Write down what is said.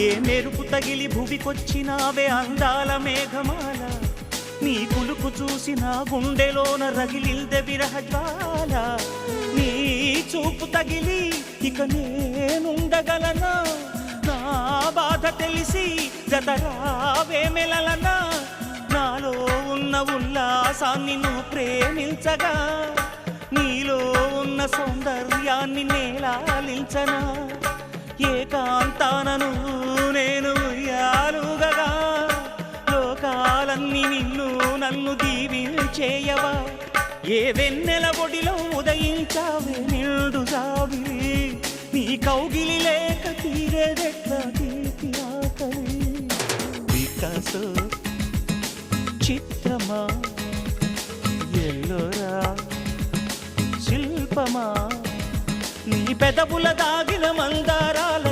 ఏ మెరుపు తగిలి భువికొచ్చినావే అందాల మేఘమాల, నీ కులుకు చూసిన గుండెలోన రగిలిల్దె విరహ జ్వాల. నీ చూపు తగిలి ఇక నేనుండగలనా, నా బాధ తెలిసి జతరావే మెలలనా. నాలో ఉన్న ఉల్లాసాన్ని నువ్వు ప్రేమించగా, నీలో ఉన్న సౌందర్యాన్ని నేలాలించనా. ఏకాంతానను నేను ఉయ్యాలుగగా, లోకాలన్నీ నిన్ను నన్ను దీవించేయవా. ఏ వెన్నెల ఒడిలో ఉదయించావే నిండు జాబిలి, నీ కౌగిలి లేక తీరేదెట్లా తీపి ఆకలి. వికాసో చిత్రమా ఎల్లోరా శిల్పమా, నీ పెదవుల దాగిన మందారాల